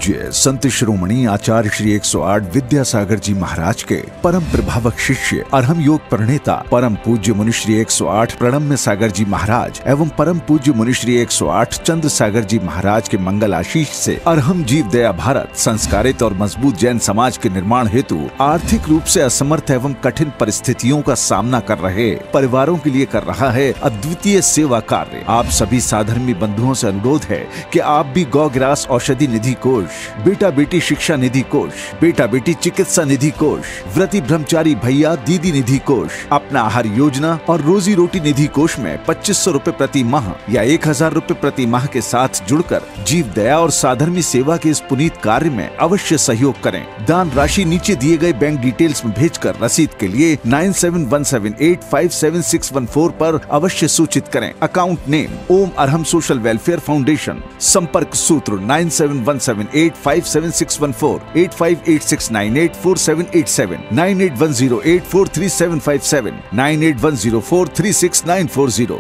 पूज्य संत शिरोमणि आचार्य श्री 108 विद्यासागर जी महाराज के परम प्रभावक शिष्य अरहम योग प्रणेता परम पूज्य मुनि श्री 108 प्रणम्य सागर जी महाराज एवं परम पूज्य मुनि श्री 108 चंद्र सागर जी महाराज के मंगल आशीष से अरहम जीव दया भारत संस्कारित और मजबूत जैन समाज के निर्माण हेतु आर्थिक रूप से असमर्थ एवं कठिन परिस्थितियों का सामना कर रहे परिवारों के लिए कर रहा है अद्वितीय सेवा कार्य। आप सभी साधर्मी बंधुओं से अनुरोध है कि आप भी गौग्रास औषधि निधि कोष, बेटा बेटी शिक्षा निधि कोष, बेटा बेटी चिकित्सा निधि कोष, व्रती ब्रह्मचारी भैया दीदी निधि कोष, अपना आहार योजना और रोजी रोटी निधि कोष में 2500 रूपए प्रति माह या 1000 रूपए प्रति माह के साथ जुड़कर जीव दया और साधर्मी सेवा के इस पुनीत कार्य में अवश्य सहयोग करें। दान राशि नीचे दिए गए बैंक डिटेल्स में भेजकर रसीद के लिए 9717857614 पर अवश्य सूचित करें। अकाउंट नेम ओम अरहम सोशल वेलफेयर फाउंडेशन। संपर्क सूत्र 9717857614, 8586984787, 9810843757, 9810436940।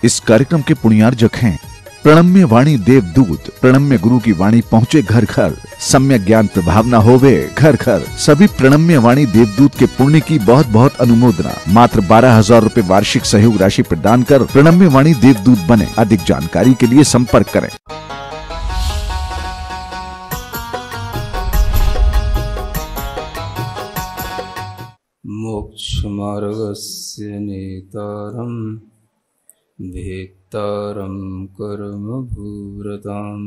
इस कार्यक्रम के पुण्यार्जक हैं प्रणम्य वाणी देवदूत। प्रणम्य गुरु की वाणी पहुँचे घर घर, सम्यक ज्ञान प्रभावना होवे घर घर। सभी प्रणम्य वाणी देवदूत के पुण्य की बहुत बहुत अनुमोदना। मात्र 12,000 रूपए वार्षिक सहयोग राशि प्रदान कर प्रणम्य वाणी देवदूत बने। अधिक जानकारी के लिए संपर्क करें। मोक्ष मार्गस्य नेतारं भेत्तारं कर्मभूव्रतां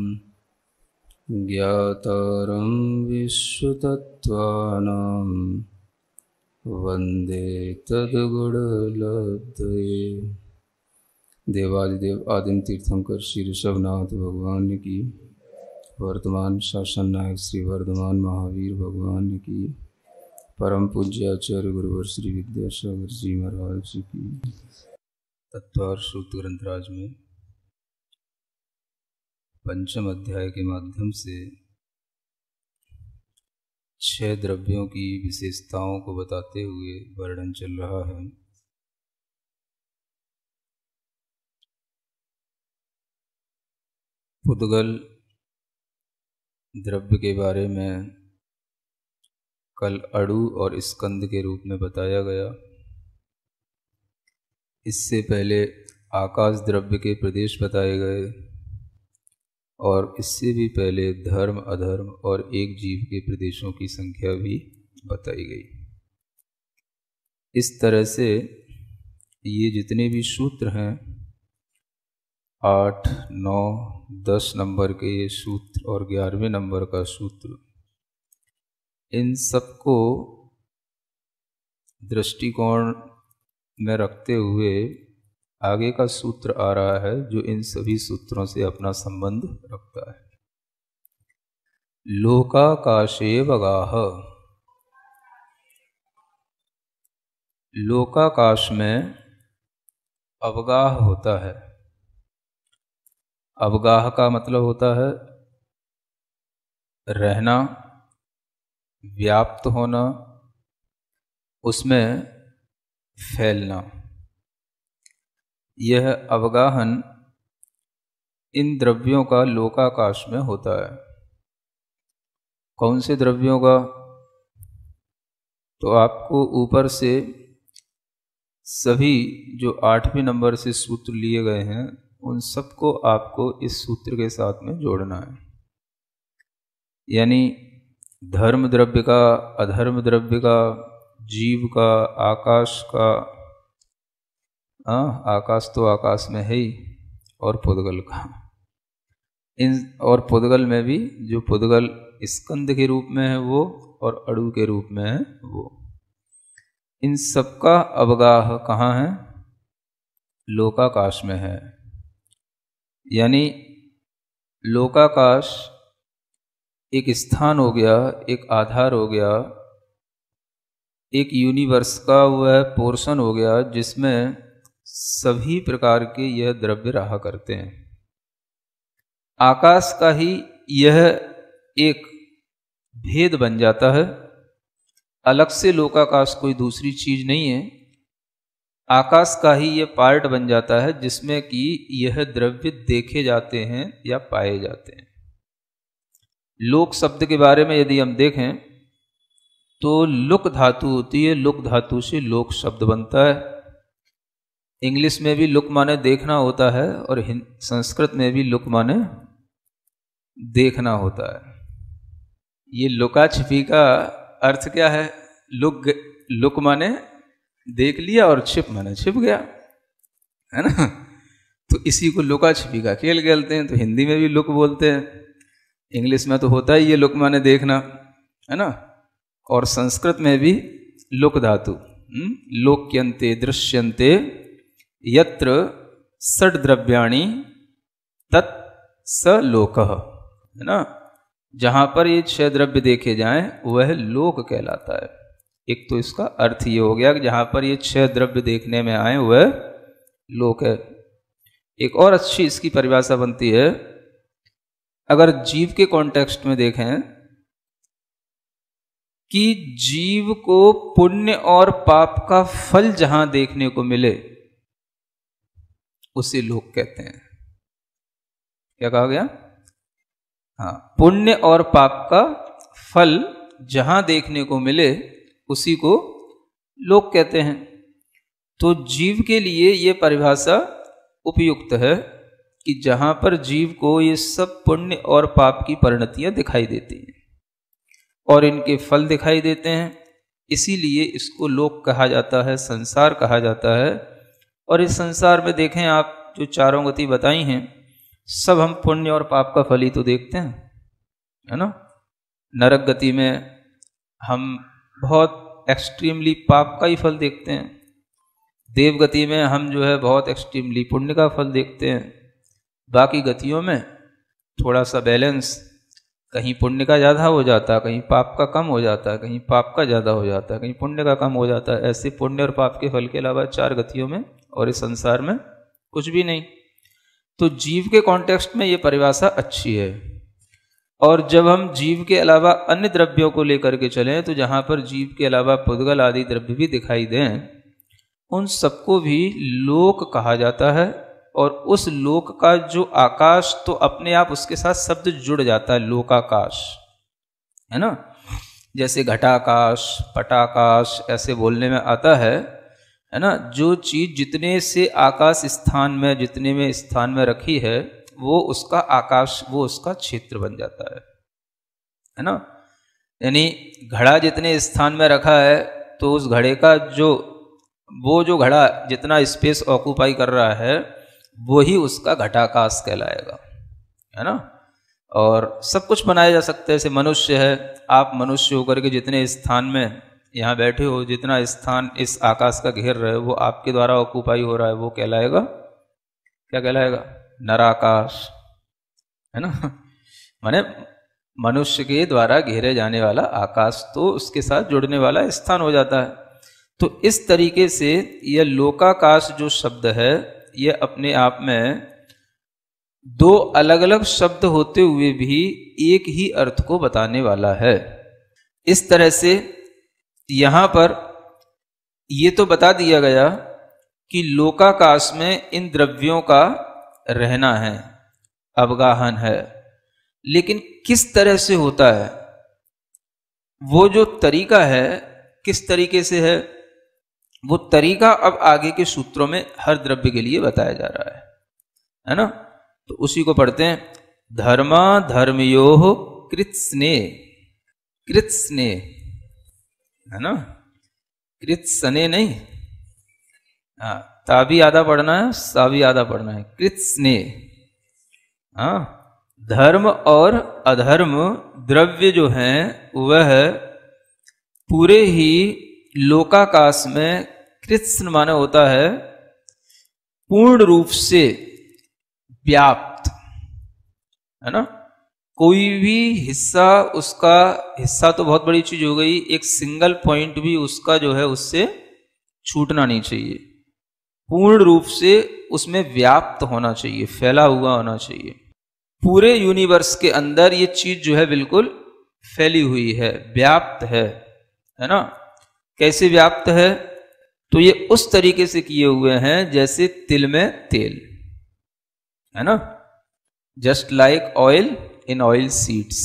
ज्ञातारं विश्वतत्त्वानां वन्दे तद्गुणलब्धये। देवादिदेव आदिम तीर्थंकर श्री ऋषभनाथ भगवान की, वर्तमान शासन नायक श्री वर्धमान महावीर भगवान की, परम पूज्य आचार्य गुरुवर श्री विद्यासागर जी महाराज की। तत्वार सूत्र ग्रंथराज में पंचम अध्याय के माध्यम से 6 द्रव्यों की विशेषताओं को बताते हुए वर्णन चल रहा है। पुद्गल द्रव्य के बारे में कल अड़ु और स्कंद के रूप में बताया गया। इससे पहले आकाश द्रव्य के प्रदेश बताए गए और इससे भी पहले धर्म अधर्म और एक जीव के प्रदेशों की संख्या भी बताई गई। इस तरह से ये जितने भी सूत्र हैं 8, 9, 10 नंबर के ये सूत्र और 11वें नंबर का सूत्र, इन सबको दृष्टिकोण में रखते हुए आगे का सूत्र आ रहा है जो इन सभी सूत्रों से अपना संबंध रखता है। लोकाकाशेवगाह। लोकाकाश में अवगाह होता है। अवगाह का मतलब होता है रहना, व्याप्त होना, उसमें फैलना। यह अवगाहन इन द्रव्यों का लोकाकाश में होता है। कौन से द्रव्यों का? तो आपको ऊपर से सभी जो 8वें नंबर से सूत्र लिए गए हैं उन सबको आपको इस सूत्र के साथ में जोड़ना है। यानी धर्म द्रव्य का, अधर्म द्रव्य का, जीव का, आकाश का, आकाश तो आकाश में है ही, और पुद्गल का। इन और पुद्गल में भी जो पुद्गल स्कंद के रूप में है वो और अड़ु के रूप में है वो, इन सबका अवगाह कहाँ है? लोकाकाश में है। यानी लोकाकाश एक स्थान हो गया, एक आधार हो गया, एक यूनिवर्स का वह पोर्शन हो गया जिसमें सभी प्रकार के यह द्रव्य रहा करते हैं। आकाश का ही यह एक भेद बन जाता है। अलग से लोकाकाश कोई दूसरी चीज नहीं है, आकाश का ही ये पार्ट बन जाता है जिसमें कि यह द्रव्य देखे जाते हैं या पाए जाते हैं। लोक शब्द के बारे में यदि हम देखें तो लुक धातु होती है, लुक धातु से लोक शब्द बनता है। इंग्लिश में भी लुक माने देखना होता है और संस्कृत में भी लुक माने देखना होता है। ये लुका छिपी का अर्थ क्या है? लुक माने देख लिया और छिप माने छिप गया, है ना। तो इसी को लुका छिपी का खेल खेलते हैं। तो हिंदी में भी लुक बोलते हैं, इंग्लिश में तो होता ही ये लुक माने देखना, है ना। और संस्कृत में भी लुक धातु, लोक्यन्ते दृश्यन्ते यत्र षड् द्रव्याणि तत् स लोकः, है ना। जहां पर ये 6 द्रव्य देखे जाएं वह लोक कहलाता है। एक तो इसका अर्थ ये हो गया कि जहां पर ये 6 द्रव्य देखने में आए वह लोक है। एक और अच्छी इसकी परिभाषा बनती है, अगर जीव के कॉन्टेक्स्ट में देखें कि जीव को पुण्य और पाप का फल जहां देखने को मिले उसे लोक कहते हैं। क्या कहा गया? हाँ, पुण्य और पाप का फल जहां देखने को मिले उसी को लोक कहते हैं। तो जीव के लिए यह परिभाषा उपयुक्त है कि जहां पर जीव को ये सब पुण्य और पाप की परिणतियां दिखाई देती हैं और इनके फल दिखाई देते हैं, इसीलिए इसको लोक कहा जाता है, संसार कहा जाता है। और इस संसार में देखें आप, जो चारों गति बताई हैं सब हम पुण्य और पाप का फल ही तो देखते हैं, है ना। नरक गति में हम बहुत एक्सट्रीमली पाप का ही फल देखते हैं, देव गति में हम जो है बहुत एक्सट्रीमली पुण्य का फल देखते हैं। बाकी गतियों में थोड़ा सा बैलेंस, कहीं पुण्य का ज़्यादा हो जाता है, कहीं पाप का कम हो जाता है, कहीं पाप का ज़्यादा हो जाता है, कहीं पुण्य का कम हो जाता है। ऐसे पुण्य और पाप के फल के अलावा 4 गतियों में और इस संसार में कुछ भी नहीं। तो जीव के कॉन्टेक्स्ट में ये परिभाषा अच्छी है। और जब हम जीव के अलावा अन्य द्रव्यों को लेकर के चलें तो जहाँ पर जीव के अलावा पुद्गल आदि द्रव्य भी दिखाई दें, उन सबको भी लोक कहा जाता है। और उस लोक का जो आकाश, तो अपने आप उसके साथ शब्द जुड़ जाता है, लोकाकाश, है ना। जैसे घटाकाश, पटाकाश ऐसे बोलने में आता है ना। जो चीज जितने से आकाश स्थान में, जितने में स्थान में रखी है वो उसका आकाश, वो उसका क्षेत्र बन जाता है ना। यानी घड़ा जितने स्थान में रखा है तो उस घड़े का जो घड़ा जितना स्पेस ऑक्यूपाई कर रहा है वो ही उसका घटाकाश कहलाएगा, है ना। और सब कुछ बनाया जा सकता है। जैसे मनुष्य है, आप मनुष्य होकर के जितने स्थान में यहाँ बैठे हो, जितना स्थान इस आकाश का घेर रहे हो वो आपके द्वारा ऑक्यूपाई हो रहा है, वो कहलाएगा, क्या कहलाएगा? नराकाश, है ना। माने मनुष्य के द्वारा घेरे जाने वाला आकाश तो उसके साथ जुड़ने वाला स्थान हो जाता है। तो इस तरीके से यह लोकाकाश जो शब्द है यह अपने आप में 2 अलग अलग शब्द होते हुए भी एक ही अर्थ को बताने वाला है। इस तरह से यहां पर यह तो बता दिया गया कि लोकाकाश में इन द्रव्यों का रहना है, अवगाहन है, लेकिन किस तरह से होता है, वो जो तरीका है किस तरीके से है, वो तरीका अब आगे के सूत्रों में हर द्रव्य के लिए बताया जा रहा है ना। तो उसी को पढ़ते हैं। धर्मा धर्मयोः कृत्स्ने, कृत्स्ने, है ना, कृत्स्ने नहीं, हाँ, ता भी आधा पढ़ना है, सा भी आधा पढ़ना है, कृत्स्ने। हाँ, धर्म और अधर्म द्रव्य जो हैं वह पूरे ही लोकाकाश में कृत्स्न माने होता है पूर्ण रूप से व्याप्त, है ना। कोई भी हिस्सा, उसका हिस्सा तो बहुत बड़ी चीज हो गई, एक सिंगल पॉइंट भी उसका जो है उससे छूटना नहीं चाहिए, पूर्ण रूप से उसमें व्याप्त होना चाहिए, फैला हुआ होना चाहिए। पूरे यूनिवर्स के अंदर ये चीज जो है बिल्कुल फैली हुई है, व्याप्त है ना। कैसे व्याप्त है? तो ये उस तरीके से किए हुए हैं जैसे तिल में तेल, है ना, just like oil in oil seeds,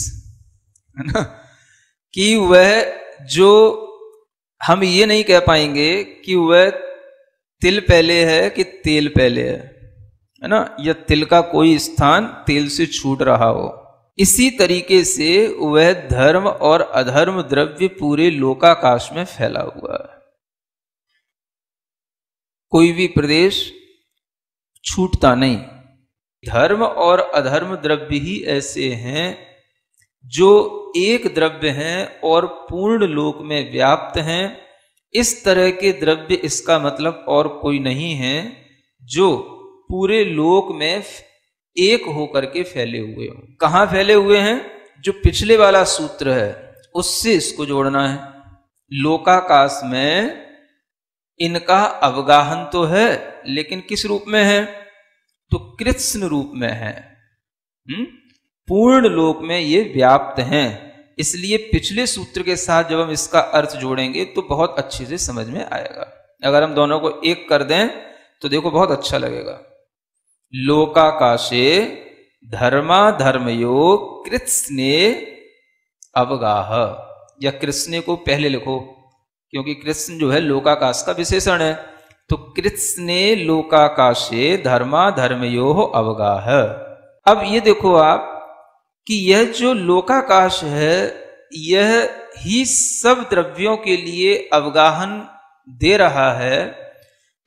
है ना, कि वह जो हम ये नहीं कह पाएंगे कि वह तिल पहले है कि तेल पहले है ना, या तिल का कोई स्थान तेल से छूट रहा हो। इसी तरीके से वह धर्म और अधर्म द्रव्य पूरे लोकाकाश में फैला हुआ है। कोई भी प्रदेश छूटता नहीं। धर्म और अधर्म द्रव्य ही ऐसे हैं जो एक द्रव्य हैं और पूर्ण लोक में व्याप्त हैं। इस तरह के द्रव्य, इसका मतलब और कोई नहीं है, जो पूरे लोक में एक होकर के फैले हुए हों। कहां फैले हुए हैं? जो पिछले वाला सूत्र है उससे इसको जोड़ना है। लोकाकाश में इनका अवगाहन तो है, लेकिन किस रूप में है? तो कृत्स्न रूप में है। पूर्ण लोक में ये व्याप्त हैं। इसलिए पिछले सूत्र के साथ जब हम इसका अर्थ जोड़ेंगे तो बहुत अच्छे से समझ में आएगा। अगर हम दोनों को एक कर दें तो देखो बहुत अच्छा लगेगा। लोकाकाशे धर्मा धर्मयोग कृत्स्ने अवगाह, या कृत्स्ने को पहले लिखो क्योंकि कृत्स्न जो है लोकाकाश का विशेषण है। तो कृत्स्ने लोकाकाशे धर्मा धर्मयो अवगाह। अब ये देखो आप कि यह जो लोकाकाश है यह ही सब द्रव्यों के लिए अवगाहन दे रहा है,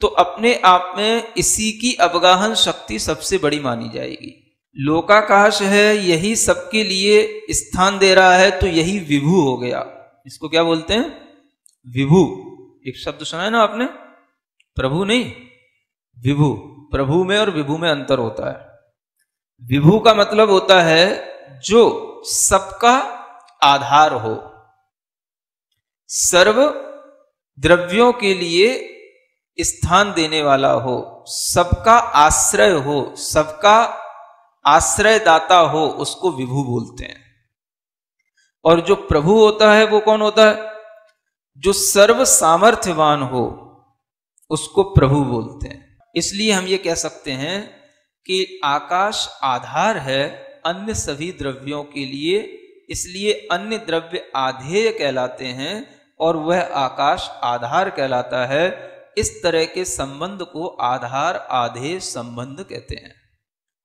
तो अपने आप में इसी की अवगाहन शक्ति सबसे बड़ी मानी जाएगी। लोकाकाश है, यही सबके लिए स्थान दे रहा है, तो यही विभु हो गया। इसको क्या बोलते हैं? विभु। एक शब्द सुना है ना आपने? प्रभु नहीं, विभु। प्रभु में और विभु में अंतर होता है। विभु का मतलब होता है जो सबका आधार हो, सर्व द्रव्यों के लिए स्थान देने वाला हो, सबका आश्रय हो, सबका आश्रयदाता हो, उसको विभु बोलते हैं। और जो प्रभु होता है वो कौन होता है? जो सर्व सामर्थ्यवान हो, उसको प्रभु बोलते हैं। इसलिए हम ये कह सकते हैं कि आकाश आधार है अन्य सभी द्रव्यों के लिए, इसलिए अन्य द्रव्य आधेय कहलाते हैं और वह आकाश आधार कहलाता है। इस तरह के संबंध को आधार आधेय संबंध कहते हैं।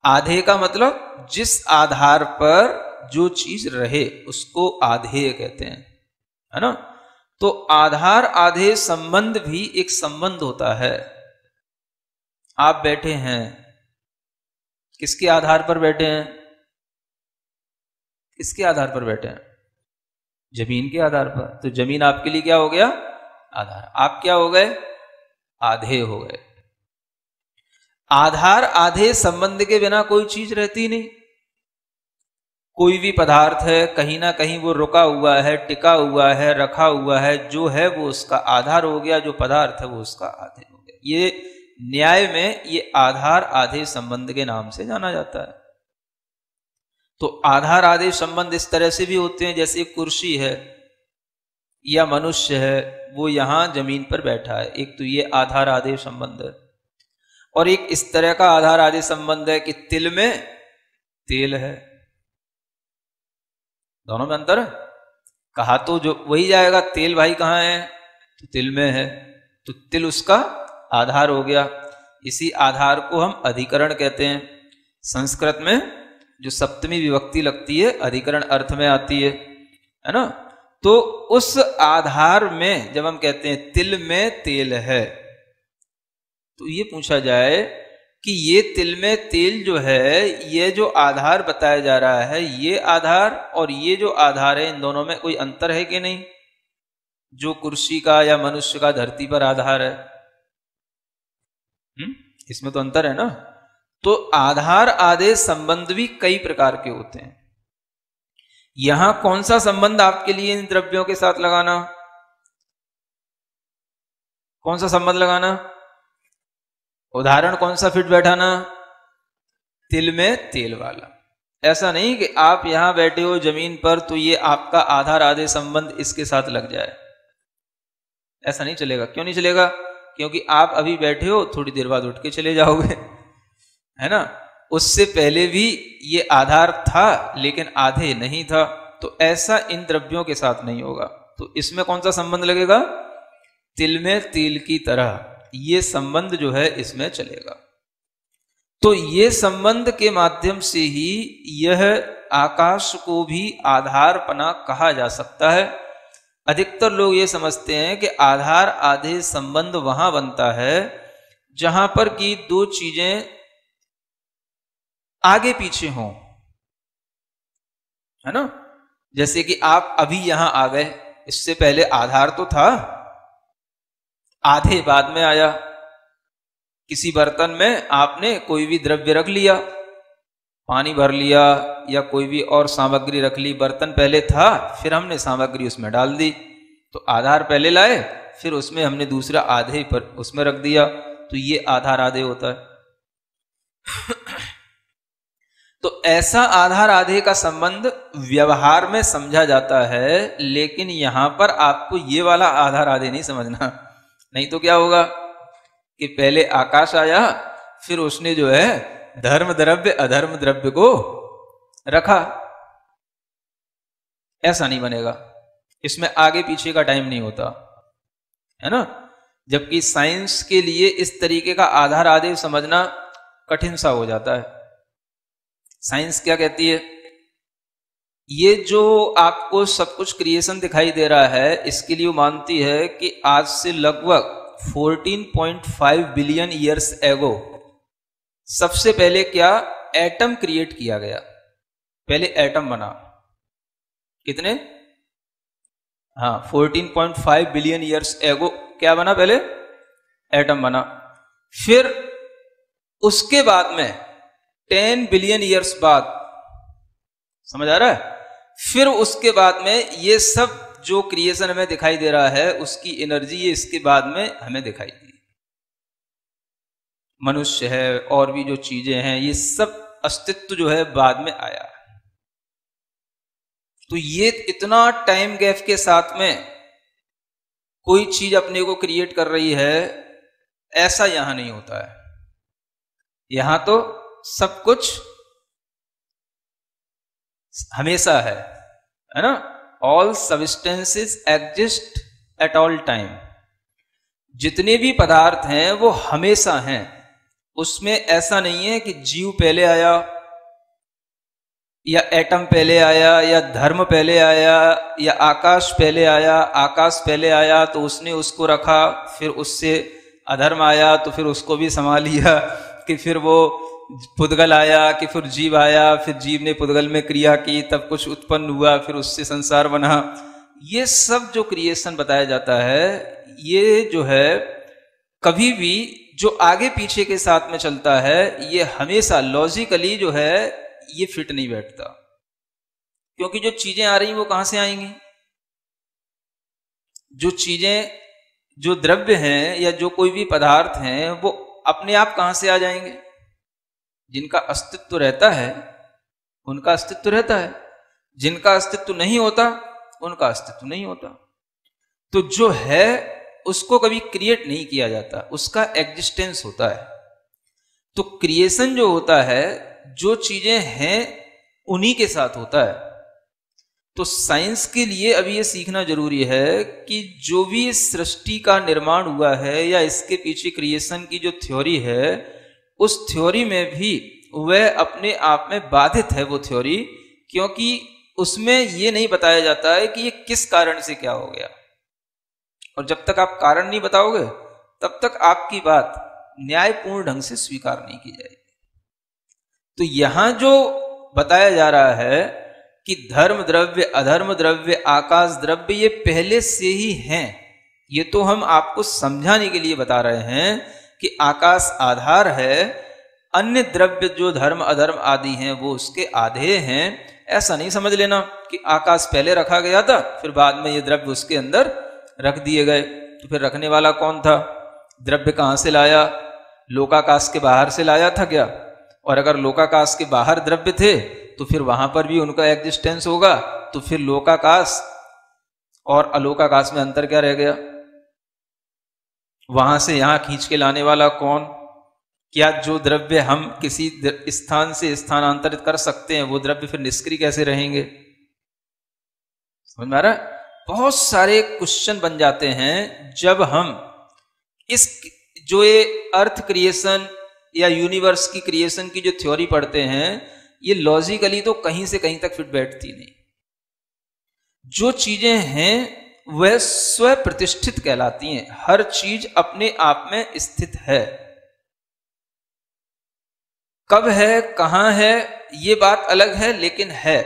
आधेय का मतलब जिस आधार पर जो चीज रहे उसको आधेय कहते हैं, है ना। तो आधार आधेय संबंध भी एक संबंध होता है। आप बैठे हैं, किसके आधार पर बैठे हैं? किसके आधार पर बैठे हैं? जमीन के आधार पर। तो जमीन आपके लिए क्या हो गया? आधार। आप क्या हो गए? आधेय हो गए। आधार आधेय संबंध के बिना कोई चीज रहती नहीं। कोई भी पदार्थ है, कहीं ना कहीं वो रुका हुआ है, टिका हुआ है, रखा हुआ है, जो है वो उसका आधार हो गया, जो पदार्थ है वो उसका आधेय हो गया। ये न्याय में ये आधार आधेय संबंध के नाम से जाना जाता है। तो आधार आधेय संबंध इस तरह से भी होते हैं, जैसे कुर्सी है या मनुष्य है, वो यहां जमीन पर बैठा है, एक तो ये आधार आधेय संबंध है। और एक इस तरह का आधार आधेय संबंध है कि तिल में तेल है। दोनों में अंतर है। कहा तो जो वही जाएगा, तेल भाई कहां है? तो तिल में है, तो तिल उसका आधार हो गया। इसी आधार को हम अधिकरण कहते हैं। संस्कृत में जो सप्तमी विभक्ति लगती है अधिकरण अर्थ में आती है ना। तो उस आधार में जब हम कहते हैं तिल में तेल है, तो ये पूछा जाए कि ये तिल में तेल जो है, ये जो आधार बताया जा रहा है, ये आधार और ये जो आधार है, इन दोनों में कोई अंतर है कि नहीं? जो कुर्सी का या मनुष्य का धरती पर आधार है, इसमें तो अंतर है ना। तो आधार आधेय संबंध भी कई प्रकार के होते हैं। यहां कौन सा संबंध आपके लिए इन द्रव्यों के साथ लगाना? कौन सा संबंध लगाना? उदाहरण कौन सा फिट बैठाना? तिल में तेल वाला। ऐसा नहीं कि आप यहां बैठे हो जमीन पर तो ये आपका आधार आधेय संबंध इसके साथ लग जाए, ऐसा नहीं चलेगा। क्यों नहीं चलेगा? क्योंकि आप अभी बैठे हो, थोड़ी देर बाद उठ के चले जाओगे, है ना। उससे पहले भी ये आधार था लेकिन आधे नहीं था। तो ऐसा इन द्रव्यों के साथ नहीं होगा। तो इसमें कौन सा संबंध लगेगा? तिल में तिल की तरह, ये संबंध जो है इसमें चलेगा। तो ये संबंध के माध्यम से ही यह आकाश को भी आधारपना कहा जा सकता है। अधिकतर लोग ये समझते हैं कि आधार आधे संबंध वहां बनता है जहां पर कि दो चीजें आगे पीछे हों, है ना। जैसे कि आप अभी यहां आ गए, इससे पहले आधार तो था, आधे बाद में आया। किसी बर्तन में आपने कोई भी द्रव्य रख लिया, पानी भर लिया या कोई भी और सामग्री रख ली, बर्तन पहले था, फिर हमने सामग्री उसमें डाल दी, तो आधार पहले लाए, फिर उसमें हमने दूसरा आधे पर उसमें रख दिया, तो ये आधार आधे होता है। तो ऐसा आधार आधे का संबंध व्यवहार में समझा जाता है, लेकिन यहां पर आपको ये वाला आधार आधे नहीं समझना। नहीं तो क्या होगा कि पहले आकाश आया, फिर उसने जो है धर्म द्रव्य अधर्म द्रव्य को रखा, ऐसा नहीं बनेगा। इसमें आगे पीछे का टाइम नहीं होता, है ना। जबकि साइंस के लिए इस तरीके का आधार आधे समझना कठिन सा हो जाता है। साइंस क्या कहती है? ये जो आपको सब कुछ क्रिएशन दिखाई दे रहा है, इसके लिए वो मानती है कि आज से लगभग 14.5 बिलियन ईयर्स एगो सबसे पहले क्या एटम क्रिएट किया गया। पहले एटम बना, कितने? हाँ, 14.5 बिलियन ईयर्स एगो क्या बना? पहले एटम बना। फिर उसके बाद में 10 बिलियन ईयर्स बाद, समझ आ रहा है, फिर उसके बाद में ये सब जो क्रिएशन हमें दिखाई दे रहा है उसकी एनर्जी ये इसके बाद में हमें दिखाई दी। मनुष्य है और भी जो चीजें हैं, ये सब अस्तित्व जो है बाद में आया। तो ये इतना टाइम गैप के साथ में कोई चीज अपने को क्रिएट कर रही है, ऐसा यहां नहीं होता है। यहां तो सब कुछ हमेशा है ना। All substances exist at all time. जितने भी पदार्थ हैं वो हमेशा हैं। उसमें ऐसा नहीं है कि जीव पहले आया या एटम पहले आया या धर्म पहले आया या आकाश पहले आया। आकाश पहले आया तो उसने उसको रखा, फिर उससे अधर्म आया तो फिर उसको भी संभाल लिया, कि फिर वो पुद्गल आया, कि फिर जीव आया, फिर जीव ने पुद्गल में क्रिया की, तब कुछ उत्पन्न हुआ, फिर उससे संसार बना। ये सब जो क्रिएशन बताया जाता है, ये जो है कभी भी जो आगे पीछे के साथ में चलता है, ये हमेशा लॉजिकली जो है ये फिट नहीं बैठता। क्योंकि जो चीजें आ रही वो कहां से आएंगी? जो चीजें, जो द्रव्य हैं या जो कोई भी पदार्थ हैं, वो अपने आप कहां से आ जाएंगे? जिनका अस्तित्व रहता है उनका अस्तित्व रहता है, जिनका अस्तित्व नहीं होता उनका अस्तित्व नहीं होता। तो जो है उसको कभी क्रिएट नहीं किया जाता, उसका एग्जिस्टेंस होता है। तो क्रिएशन जो होता है, जो चीजें हैं उन्हीं के साथ होता है। तो साइंस के लिए अभी ये सीखना जरूरी है कि जो भी सृष्टि का निर्माण हुआ है या इसके पीछे क्रिएशन की जो थ्योरी है, उस थ्योरी में भी वह अपने आप में बाधित है वो थ्योरी, क्योंकि उसमें ये नहीं बताया जाता है कि ये किस कारण से क्या हो गया। और जब तक आप कारण नहीं बताओगे तब तक आपकी बात न्यायपूर्ण ढंग से स्वीकार नहीं की जाएगी। तो यहां जो बताया जा रहा है कि धर्म द्रव्य अधर्म द्रव्य आकाश द्रव्य ये पहले से ही हैं, ये तो हम आपको समझाने के लिए बता रहे हैं कि आकाश आधार है, अन्य द्रव्य जो धर्म अधर्म आदि हैं वो उसके आधे हैं। ऐसा नहीं समझ लेना कि आकाश पहले रखा गया था, फिर बाद में ये द्रव्य उसके अंदर रख दिए गए। तो फिर रखने वाला कौन था? द्रव्य कहां से लाया? लोकाकाश के बाहर से लाया था क्या? और अगर लोकाकाश के बाहर द्रव्य थे तो फिर वहां पर भी उनका एग्जिस्टेंस होगा। तो फिर लोकाकाश और अलोकाकाश में अंतर क्या रह गया? वहां से यहां खींच के लाने वाला कौन? क्या जो द्रव्य हम किसी स्थान से स्थानांतरित कर सकते हैं वो द्रव्य फिर निष्क्रिय कैसे रहेंगे? समझ में आ रहा है? बहुत सारे क्वेश्चन बन जाते हैं जब हम इस जो ये अर्थ क्रिएशन या यूनिवर्स की क्रिएशन की जो थ्योरी पढ़ते हैं, ये लॉजिकली तो कहीं से कहीं तक फिट बैठती नहीं। जो चीजें हैं वह स्व प्रतिष्ठित कहलाती हैं। हर चीज अपने आप में स्थित है। कब है, कहां है, ये बात अलग है, लेकिन है।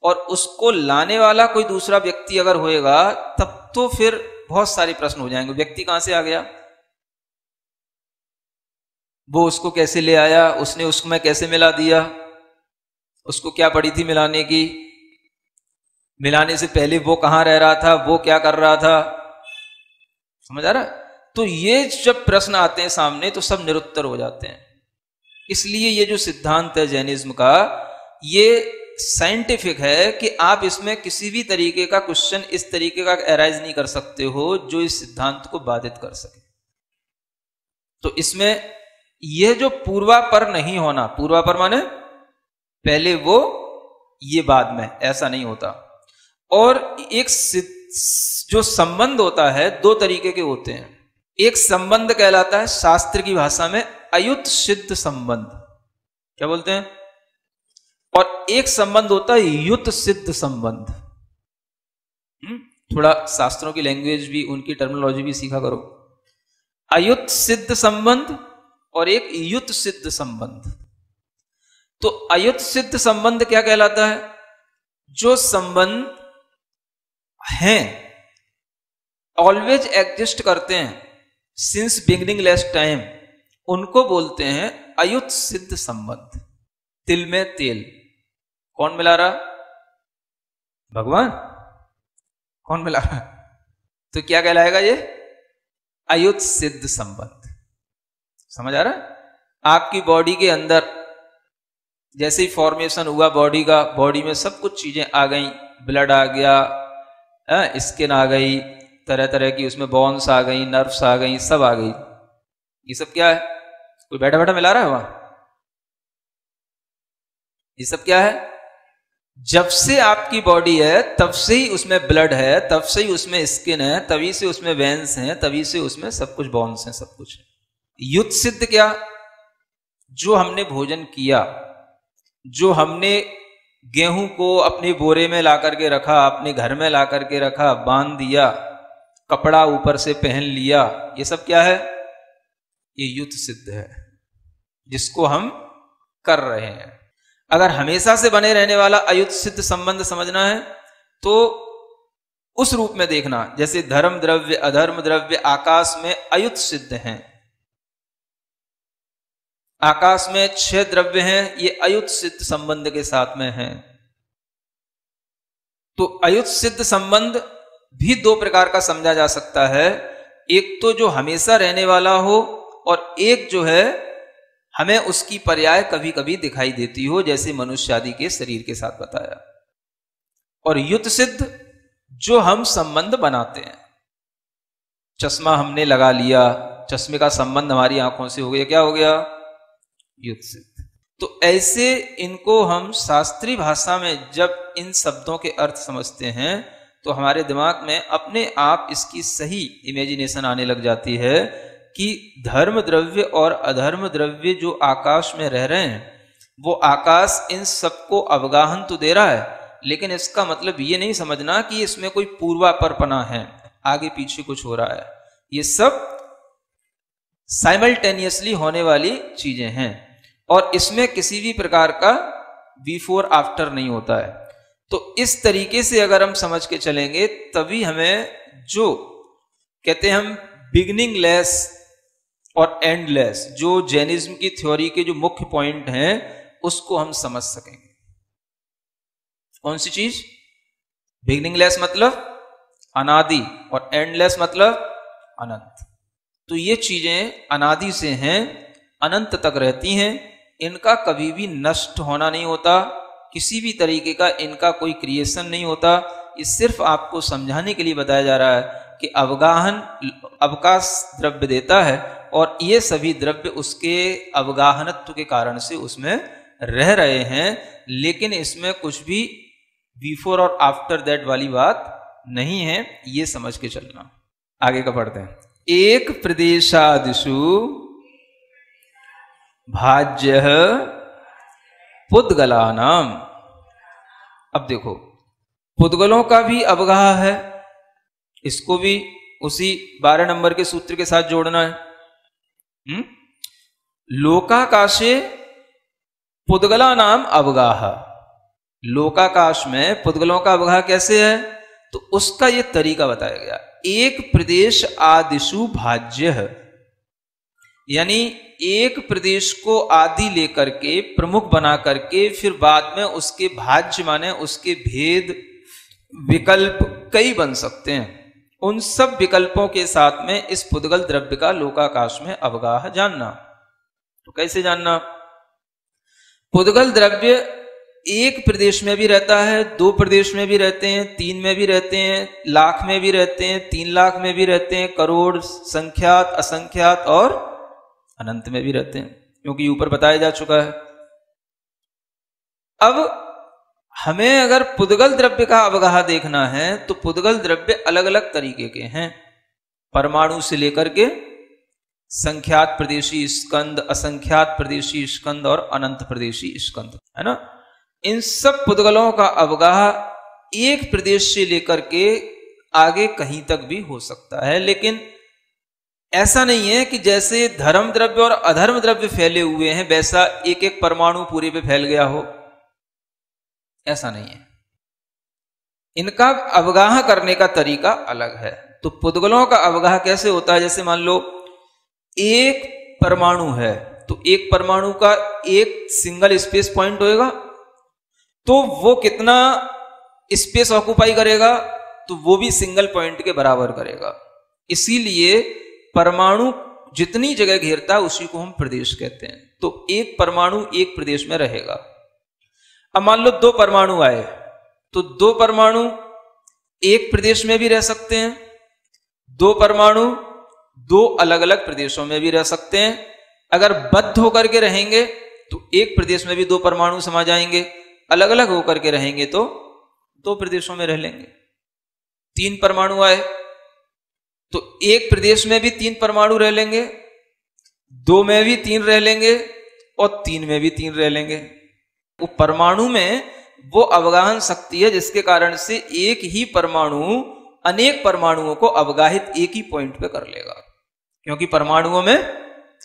और उसको लाने वाला कोई दूसरा व्यक्ति अगर होएगा तब तो फिर बहुत सारे प्रश्न हो जाएंगे। व्यक्ति कहां से आ गया, वो उसको कैसे ले आया, उसने उसमें कैसे मिला दिया, उसको क्या पड़ी थी मिलाने की, मिलाने से पहले वो कहां रह रहा था, वो क्या कर रहा था। समझ आ रहा? तो ये जब प्रश्न आते हैं सामने तो सब निरुत्तर हो जाते हैं। इसलिए ये जो सिद्धांत है जैनिज्म का, ये साइंटिफिक है कि आप इसमें किसी भी तरीके का क्वेश्चन इस तरीके का एराइज नहीं कर सकते हो जो इस सिद्धांत को बाधित कर सके। तो इसमें यह जो पूर्वापर नहीं होना, पूर्वापर माने पहले वो ये बाद में, ऐसा नहीं होता। और एक जो संबंध होता है दो तरीके के होते हैं। एक संबंध कहलाता है शास्त्र की भाषा में अयुत सिद्ध संबंध, क्या बोलते हैं, और एक संबंध होता है युत सिद्ध संबंध। थोड़ा शास्त्रों की लैंग्वेज भी, उनकी टर्मिनोलॉजी भी सीखा करो। अयुत सिद्ध संबंध और एक युत सिद्ध संबंध। तो अयुत सिद्ध संबंध क्या कहलाता है? जो संबंध हैं, ऑलवेज एग्जिस्ट करते हैं सिंस बिगिनिंग लेस टाइम, उनको बोलते हैं अयुत सिद्ध संबंध। तिल में तेल कौन मिला रहा? भगवान। कौन मिला रहा? तो क्या कहलाएगा ये? अयुत सिद्ध संबंध। समझ आ रहा है? आपकी बॉडी के अंदर जैसे ही फॉर्मेशन हुआ बॉडी का, बॉडी में सब कुछ चीजें आ गई, ब्लड आ गया, स्किन आ गई, तरह तरह की उसमें बोन्स आ गई, नर्व्स आ गई, सब आ गई। ये सब क्या है? कोई बैठा बैठा मिला रहा है वहां? ये सब क्या है? जब से आपकी बॉडी है तब से ही उसमें ब्लड है, तब से ही उसमें स्किन है, तभी से उसमें वेन्स हैं, तभी से उसमें सब कुछ बोन्स हैं, सब कुछ है। युत सिद्ध क्या? जो हमने भोजन किया, जो हमने गेहूं को अपने बोरे में ला करके रखा, अपने घर में ला करके रखा, बांध दिया, कपड़ा ऊपर से पहन लिया, ये सब क्या है? ये युत सिद्ध है, जिसको हम कर रहे हैं। अगर हमेशा से बने रहने वाला अयुत सिद्ध संबंध समझना है तो उस रूप में देखना, जैसे धर्म द्रव्य अधर्म द्रव्य आकाश में अयुत सिद्ध हैं। आकाश में 6 द्रव्य हैं, ये अयुत सिद्ध संबंध के साथ में हैं। तो अयुत सिद्ध संबंध भी 2 प्रकार का समझा जा सकता है। एक तो जो हमेशा रहने वाला हो, और एक जो है हमें उसकी पर्याय कभी कभी दिखाई देती हो, जैसे मनुष्य आदि के शरीर के साथ बताया। और युत सिद्ध जो हम संबंध बनाते हैं। चश्मा हमने लगा लिया, चश्मे का संबंध हमारी आंखों से हो गया, क्या हो गया? युत सिद्ध। तो ऐसे इनको हम शास्त्रीय भाषा में जब इन शब्दों के अर्थ समझते हैं तो हमारे दिमाग में अपने आप इसकी सही इमेजिनेशन आने लग जाती है कि धर्म द्रव्य और अधर्म द्रव्य जो आकाश में रह रहे हैं, वो आकाश इन सबको अवगाहन तो दे रहा है, लेकिन इसका मतलब ये नहीं समझना कि इसमें कोई पूर्वापरपना है, आगे पीछे कुछ हो रहा है। ये सब साइमल्टेनियसली होने वाली चीजें हैं और इसमें किसी भी प्रकार का बिफोर आफ्टर नहीं होता है। तो इस तरीके से अगर हम समझ के चलेंगे तभी हमें जो कहते हैं हम बिगिनिंग लेस और एंडलेस, जो जैनिज्म की थ्योरी के जो मुख्य पॉइंट हैं उसको हम समझ सकेंगे। कौन सी चीज? बिगिनिंगलेस मतलब अनादि और एंडलेस मतलब अनंत। तो ये चीजें अनादि से हैं, अनंत तक रहती हैं, इनका कभी भी नष्ट होना नहीं होता, किसी भी तरीके का इनका कोई क्रिएशन नहीं होता। ये सिर्फ आपको समझाने के लिए बताया जा रहा है कि अवगाहन अवकाश द्रव्य देता है और ये सभी द्रव्य उसके अवगाहनत्व के कारण से उसमें रह रहे हैं, लेकिन इसमें कुछ भी बिफोर और आफ्टर दैट वाली बात नहीं है, ये समझ के चलना। आगे का पढ़ते हैं। एक प्रदेशादिषु भाज्य पुद्गलानाम। अब देखो, पुद्गलों का भी अवगाह है, इसको भी उसी 12 नंबर के सूत्र के साथ जोड़ना है। लोकाकाशे पुद्गलानाम अवगाह। लोकाकाश में पुद्गलों का अवगाह कैसे है, तो उसका ये तरीका बताया गया। एक प्रदेश आदिषु भाज्य, यानी एक प्रदेश को आदि लेकर के प्रमुख बना करके फिर बाद में उसके भाज्य माने उसके भेद विकल्प कई बन सकते हैं। उन सब विकल्पों के साथ में इस पुद्गल द्रव्य का लोकाकाश में अवगाह जानना। तो कैसे जानना? पुद्गल द्रव्य एक प्रदेश में भी रहता है, 2 प्रदेश में भी रहते हैं, 3 में भी रहते हैं, लाख में भी रहते हैं, 3 लाख में भी रहते हैं, करोड़, संख्यात, असंख्यात और अनंत में भी रहते हैं, क्योंकि ऊपर बताया जा चुका है। अब हमें अगर पुद्गल द्रव्य का अवगाह देखना है तो पुद्गल द्रव्य अलग अलग तरीके के हैं, परमाणु से लेकर के संख्यात प्रदेशी स्कंद, असंख्यात प्रदेशी स्कंद और अनंत प्रदेशी स्कंद, है ना। इन सब पुद्गलों का अवगाह एक प्रदेश से लेकर के आगे कहीं तक भी हो सकता है, लेकिन ऐसा नहीं है कि जैसे धर्म द्रव्य और अधर्म द्रव्य फैले हुए हैं वैसा एक एक परमाणु पूरे पे फैल गया हो, ऐसा नहीं है। इनका अवगाह करने का तरीका अलग है। तो पुद्गलों का अवगाह कैसे होता है, जैसे मान लो एक परमाणु है तो एक परमाणु का एक सिंगल स्पेस पॉइंट होएगा, तो वो कितना स्पेस ऑक्युपाई करेगा, तो वो भी सिंगल पॉइंट के बराबर करेगा। इसीलिए परमाणु जितनी जगह घेरता है उसी को हम प्रदेश कहते हैं। तो एक परमाणु एक प्रदेश में रहेगा। अब मान लो 2 परमाणु आए, तो 2 परमाणु एक प्रदेश में भी रह सकते हैं, 2 परमाणु 2 अलग अलग प्रदेशों में भी रह सकते हैं। अगर बद्ध होकर के रहेंगे तो एक प्रदेश में भी 2 परमाणु समा जाएंगे, अलग अलग होकर के रहेंगे तो 2 प्रदेशों में रह लेंगे। 3 परमाणु आए तो एक प्रदेश में भी 3 परमाणु रह लेंगे, 2 में भी 3 रह लेंगे और 3 में भी 3 रह लेंगे। वो परमाणु में वो अवगाहन शक्ति है जिसके कारण से एक ही परमाणु अनेक परमाणुओं को अवगाहित एक ही पॉइंट पे कर लेगा, क्योंकि परमाणुओं में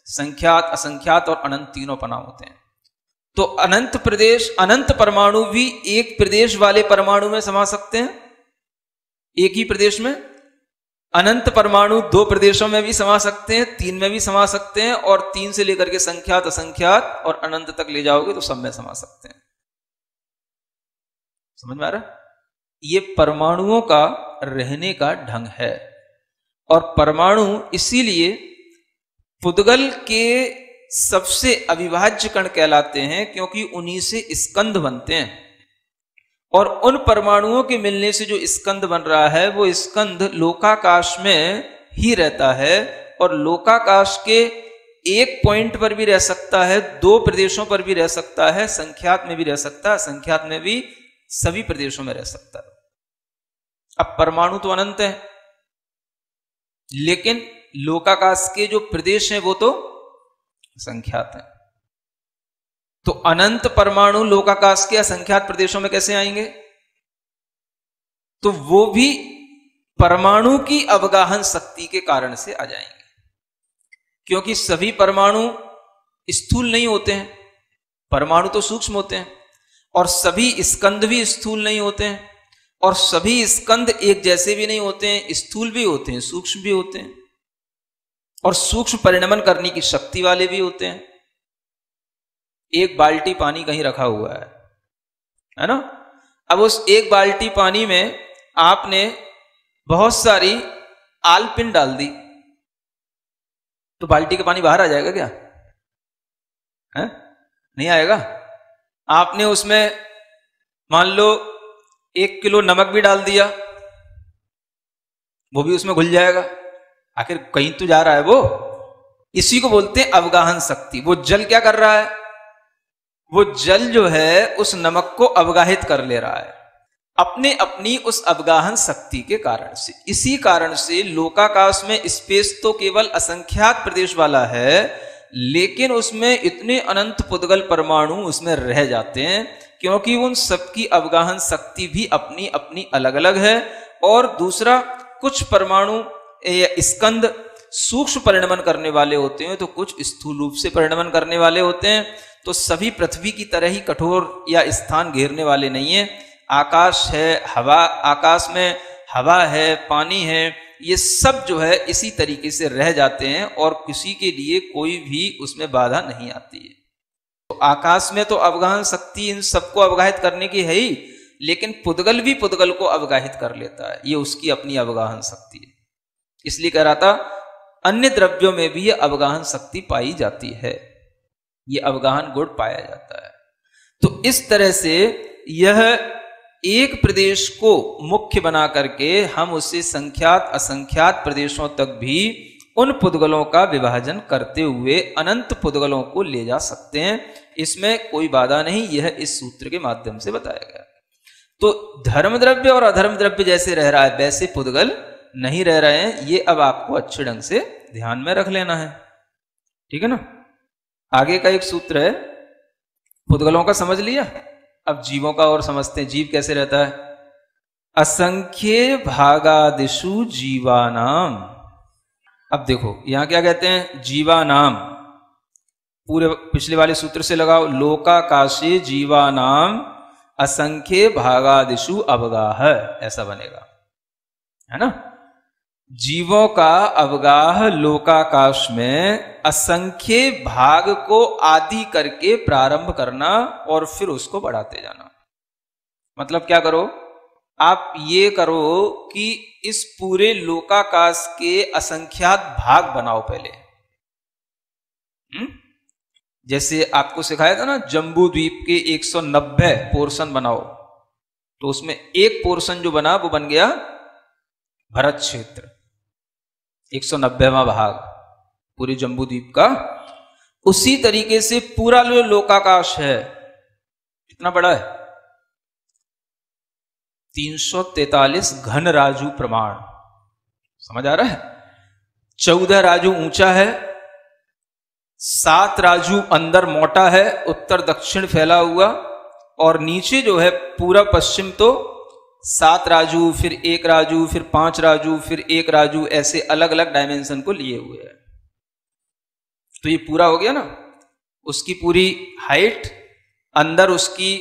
संख्यात, असंख्यात और अनंत तीनों पना होते हैं। तो अनंत प्रदेश, अनंत परमाणु भी एक प्रदेश वाले परमाणु में समा सकते हैं, एक ही प्रदेश में। अनंत परमाणु 2 प्रदेशों में भी समा सकते हैं, 3 में भी समा सकते हैं, और 3 से लेकर के संख्यात, असंख्यात और अनंत तक ले जाओगे तो सब में समा सकते हैं। समझ में आ रहा? ये परमाणुओं का रहने का ढंग है। और परमाणु इसीलिए पुद्गल के सबसे अविभाज्य कण कहलाते हैं, क्योंकि उन्हीं से स्कंद बनते हैं। और उन परमाणुओं के मिलने से जो स्कंद बन रहा है वो स्कंद लोकाकाश में ही रहता है, और लोकाकाश के एक पॉइंट पर भी रह सकता है, 2 प्रदेशों पर भी रह सकता है, संख्यात में भी रह सकता है, असंख्यात में भी, सभी प्रदेशों में रह सकता है। अब परमाणु तो अनंत है, लेकिन लोकाकाश के जो प्रदेश हैं वो तो संख्यात हैं। तो अनंत परमाणु लोकाकाश के असंख्यात प्रदेशों में कैसे आएंगे? तो वो भी परमाणु की अवगाहन शक्ति के कारण से आ जाएंगे, क्योंकि सभी परमाणु स्थूल नहीं होते हैं, परमाणु तो सूक्ष्म होते हैं, और सभी स्कंद भी स्थूल नहीं होते हैं, और सभी स्कंद एक जैसे भी नहीं होते हैं, स्थूल भी होते हैं, सूक्ष्म भी होते हैं, और सूक्ष्म परिणमन करने की शक्ति वाले भी होते हैं। एक बाल्टी पानी कहीं रखा हुआ है ना। अब उस एक बाल्टी पानी में आपने बहुत सारी आलपिन डाल दी, तो बाल्टी का पानी बाहर आ जाएगा क्या? है? नहीं आएगा। आपने उसमें मान लो 1 किलो नमक भी डाल दिया, वो भी उसमें घुल जाएगा, आखिर कहीं तो जा रहा है वो। इसी को बोलते हैं अवगाहन शक्ति। वो जल क्या कर रहा है, वो जल जो है उस नमक को अवगाहित कर ले रहा है अपने अपनी उस अवगाहन शक्ति के कारण से। इसी कारण से लोकाकाश में स्पेस तो केवल असंख्यात प्रदेश वाला है, लेकिन उसमें इतने अनंत पुद्गल परमाणु उसमें रह जाते हैं, क्योंकि उन सबकी अवगाहन शक्ति भी अपनी अपनी अलग अलग है। और दूसरा, कुछ परमाणु या स्कंद सूक्ष्म परिणमन करने वाले होते हैं, तो कुछ स्थूल रूप से परिणमन करने वाले होते हैं। तो सभी पृथ्वी की तरह ही कठोर या स्थान घेरने वाले नहीं है। आकाश है, हवा, आकाश में हवा है, पानी है, ये सब जो है इसी तरीके से रह जाते हैं और किसी के लिए कोई भी उसमें बाधा नहीं आती है। तो आकाश में तो अवगाहन शक्ति इन सबको अवगाहित करने की है ही, लेकिन पुद्गल भी पुद्गल को अवगाहित कर लेता है, ये उसकी अपनी अवगाहन शक्ति है। इसलिए कह रहा था अन्य द्रव्यों में भी यह अवगाहन शक्ति पाई जाती है, ये अवगाहन गुण पाया जाता है। तो इस तरह से यह एक प्रदेश को मुख्य बना करके हम उससे संख्यात असंख्यात प्रदेशों तक भी उन पुद्गलों का विभाजन करते हुए अनंत पुद्गलों को ले जा सकते हैं। इसमें कोई बाधा नहीं, यह इस सूत्र के माध्यम से बताया गया। तो धर्म द्रव्य और अधर्म द्रव्य जैसे रह रहा है वैसे पुद्गल नहीं रह रहे हैं, ये अब आपको अच्छे ढंग से ध्यान में रख लेना है, ठीक है ना। आगे का एक सूत्र है, पुद्गलों का समझ लिया, अब जीवों का और समझते हैं। जीव कैसे रहता है, असंख्य भागादिषु जीवानाम। अब देखो यहां क्या कहते हैं, जीवानाम, पूरे पिछले वाले सूत्र से लगाओ, लोकाकाशे जीवानाम असंख्य भागादिषु अवगाह, ऐसा बनेगा, है ना। जीवों का अवगाह लोकाकाश में असंख्य भाग को आदि करके प्रारंभ करना और फिर उसको बढ़ाते जाना। मतलब क्या करो, आप ये करो कि इस पूरे लोकाकाश के असंख्यात भाग बनाओ पहले। जैसे आपको सिखाया था ना, जम्बू द्वीप के 190 पोर्शन बनाओ, तो उसमें एक पोर्शन जो बना वो बन गया भरत क्षेत्र, 190वां भाग पूरे जम्बू द्वीप का। उसी तरीके से पूरा जो लोकाकाश है कितना बड़ा है, 343 घन राजू प्रमाण, समझ आ रहा है। 14 राजू ऊंचा है, 7 राजू अंदर मोटा है, उत्तर दक्षिण फैला हुआ, और नीचे जो है पूरा पश्चिम तो 7 राजू, फिर 1 राजू, फिर 5 राजू, फिर 1 राजू, ऐसे अलग अलग डायमेंशन को लिए हुए है। तो ये पूरा हो गया ना, उसकी पूरी हाइट, अंदर उसकी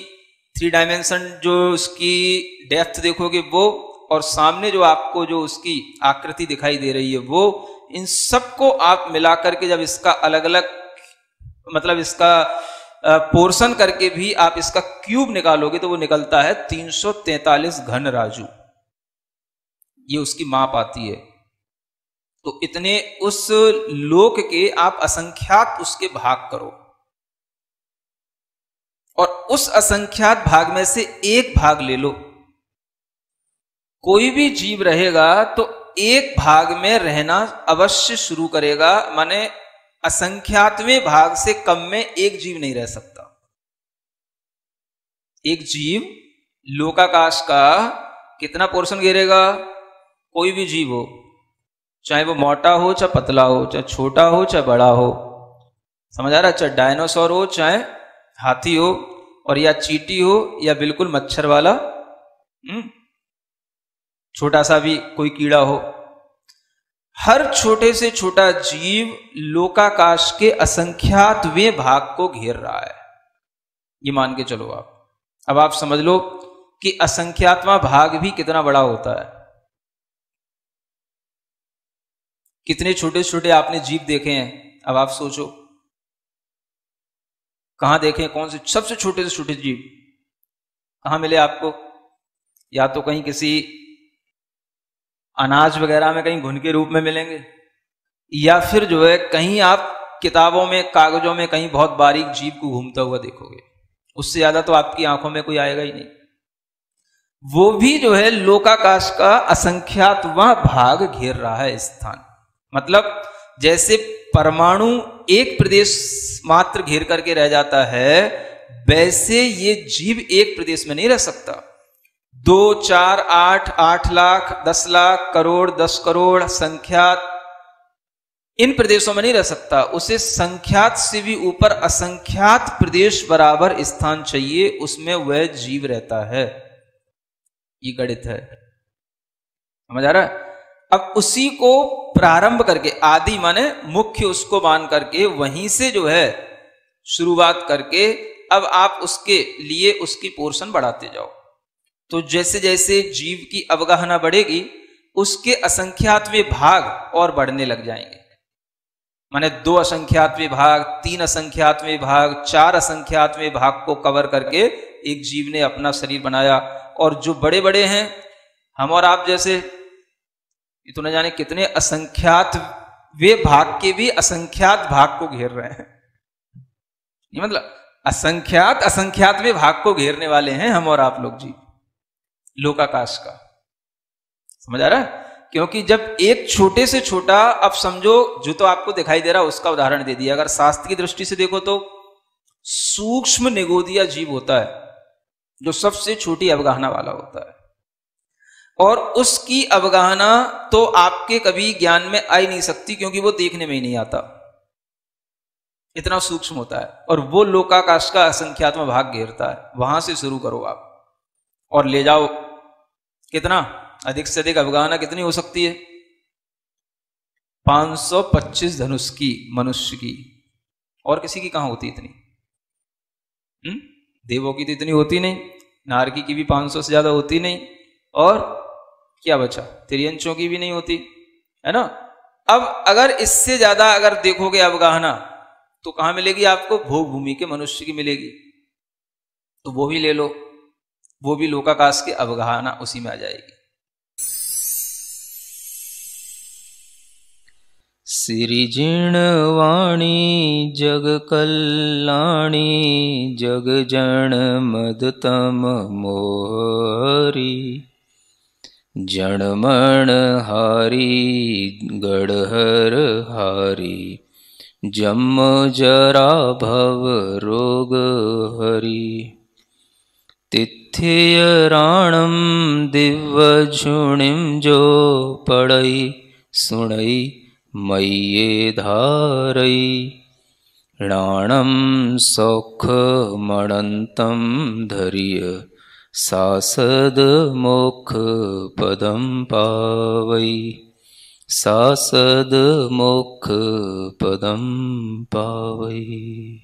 3 डायमेंशन जो उसकी डेप्थ देखोगे वो, और सामने जो आपको जो उसकी आकृति दिखाई दे रही है वो, इन सबको आप मिलाकर के जब इसका अलग अलग मतलब इसका पोर्शन करके भी आप इसका क्यूब निकालोगे तो वो निकलता है 343 घन राजू, ये उसकी माप आती है। तो इतने उस लोक के आप असंख्यात उसके भाग करो, और उस असंख्यात भाग में से एक भाग ले लो। कोई भी जीव रहेगा तो एक भाग में रहना अवश्य शुरू करेगा, माने असंख्यातवें भाग से कम में एक जीव नहीं रह सकता। एक जीव लोकाकाश का कितना पोर्शन घेरेगा, कोई भी जीव हो, चाहे वो मोटा हो चाहे पतला हो, चाहे छोटा हो चाहे बड़ा हो, समझ आ रहा है, चाहे डायनासोर हो चाहे हाथी हो, और या चींटी हो या बिल्कुल मच्छर वाला छोटा सा भी कोई कीड़ा हो, हर छोटे से छोटा जीव लोकाकाश के असंख्यातवें भाग को घेर रहा है। ये मान के चलो आप। अब आप समझ लो कि असंख्यातवां भाग भी कितना बड़ा होता है। कितने छोटे छोटे आपने जीव देखे हैं, अब आप सोचो कहां देखें, कौन से सबसे छोटे से छोटे जीव कहां मिले आपको? या तो कहीं किसी अनाज वगैरह में कहीं घुन के रूप में मिलेंगे, या फिर जो है कहीं आप किताबों में कागजों में कहीं बहुत बारीक जीव को घूमता हुआ देखोगे। उससे ज्यादा तो आपकी आंखों में कोई आएगा ही नहीं। वो भी जो है लोकाकाश का असंख्यातवां भाग घेर रहा है स्थान। मतलब जैसे परमाणु एक प्रदेश मात्र घेर करके रह जाता है, वैसे ये जीव एक प्रदेश में नहीं रह सकता। 2, 4, 8, 8 लाख, 10 लाख, करोड़, 10 करोड़, संख्यात, इन प्रदेशों में नहीं रह सकता। उसे संख्यात से भी ऊपर असंख्यात प्रदेश बराबर स्थान चाहिए, उसमें वह जीव रहता है। ये गणित है, समझ आ रहा है? अब उसी को प्रारंभ करके, आदि माने मुख्य उसको मान करके, वहीं से जो है शुरुआत करके अब आप उसके लिए उसकी पोर्शन बढ़ाते जाओ। तो जैसे जैसे जीव की अवगाहना बढ़ेगी, उसके असंख्यातवें भाग और बढ़ने लग जाएंगे। माने 2 असंख्यातवें भाग, 3 असंख्यातवें भाग, 4 असंख्यातवें भाग को कवर करके एक जीव ने अपना शरीर बनाया। और जो बड़े बड़े हैं, हम और आप जैसे, ये तो न जाने कितने असंख्यात वे भाग के भी असंख्यात भाग को घेर रहे हैं। ये मतलब असंख्यात वे भाग को घेरने वाले हैं हम और आप लोग जी, लोकाकाश का। समझ आ रहा है? क्योंकि जब एक छोटे से छोटा, अब समझो जो तो आपको दिखाई दे रहा है उसका उदाहरण दे दिया। अगर शास्त्र की दृष्टि से देखो तो सूक्ष्म निगोदिया जीव होता है जो सबसे छोटी अवगाहना वाला होता है, और उसकी अवगाहना तो आपके कभी ज्ञान में आ ही नहीं सकती, क्योंकि वो देखने में ही नहीं आता, इतना सूक्ष्म होता है। और वो लोकाकाश का असंख्यात्म भाग घेरता है। वहां से शुरू करो आप और ले जाओ। कितना अधिक से अधिक अवगाहना कितनी हो सकती है? 525 धनुष की, मनुष्य की। और किसी की कहां होती इतनी? देवों की तो इतनी होती नहीं, नारकी की भी 500 से ज्यादा होती नहीं, और क्या बचा, तिर्यंचों की भी नहीं होती, है ना। अब अगर इससे ज्यादा अगर देखोगे अवगाहना, तो कहां मिलेगी आपको? भोग भूमि के मनुष्य की मिलेगी। तो वो भी ले लो, वो भी लोकाकाश की अवगाहना उसी में आ जाएगी। सिरिजिण वाणी जग कल्याणी, जग जन मदतम मोहरी, जनमण हारी गढ़हर हारी, जम जरा भव रोग हरि, तिथ्य राणम दिव्य झुणिम जो पड़ई सुणई मय्ये धारई, राणम सौख मणंतम धरिय, सासद मोक्ष पदम पावई, सासद मोक्ष पदम पावई।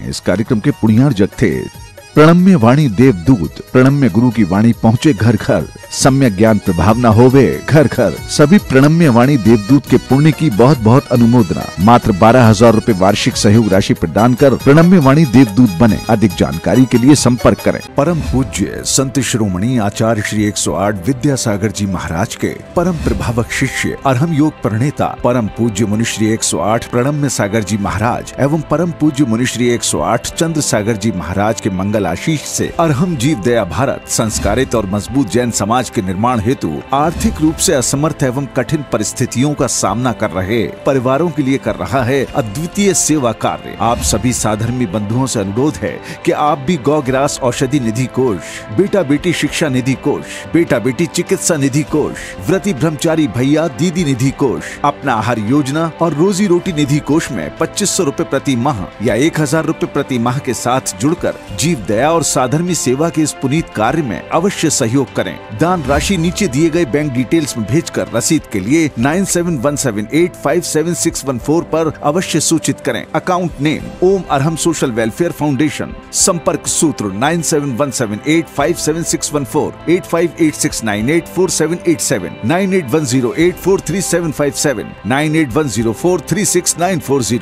इस कार्यक्रम के पुण्यार जग थे प्रणम्य वाणी देवदूत। प्रणम्य गुरु की वाणी पहुंचे घर घर, सम्यक ज्ञान प्रभावना होवे घर घर। सभी प्रणम्य वाणी देवदूत के पुण्य की बहुत बहुत अनुमोदना। मात्र 12,000 रुपए वार्षिक सहयोग राशि प्रदान कर प्रणम्य वाणी देवदूत बने। अधिक जानकारी के लिए संपर्क करें। परम पूज्य संत शिरोमणि आचार्य श्री 108 विद्यासागर जी महाराज के परम प्रभावक शिष्य अरहम योग प्रणेता परम पूज्य मुनिश्री 108 प्रणम्य सागर जी महाराज एवं परम पूज्य मुनिश्री 108 चंद्र सागर जी महाराज के मंगल आशीष से अरहम जीव दया भारत संस्कारित और मजबूत जैन समाज के निर्माण हेतु आर्थिक रूप से असमर्थ एवं कठिन परिस्थितियों का सामना कर रहे परिवारों के लिए कर रहा है अद्वितीय सेवा कार्य। आप सभी साधर्मी बंधुओं से अनुरोध है कि आप भी गौग्रास औषधि निधि कोष, बेटा बेटी शिक्षा निधि कोष, बेटा बेटी चिकित्सा निधि कोष, व्रती ब्रह्मचारी भैया दीदी निधि कोष, अपना आहार योजना और रोजी रोटी निधि कोष में 2500 रुपए प्रति माह या 1000 रुपए प्रति माह के साथ जुड़कर जीव दया और साधर्मी सेवा के इस पुनीत कार्य में अवश्य सहयोग करें। दान राशि नीचे दिए गए बैंक डिटेल्स में भेजकर रसीद के लिए 9717857614 पर अवश्य सूचित करें। अकाउंट नेम ओम अरहम सोशल वेलफेयर फाउंडेशन। संपर्क सूत्र 9717857614, 8586984787, 9810843757, 9810436940।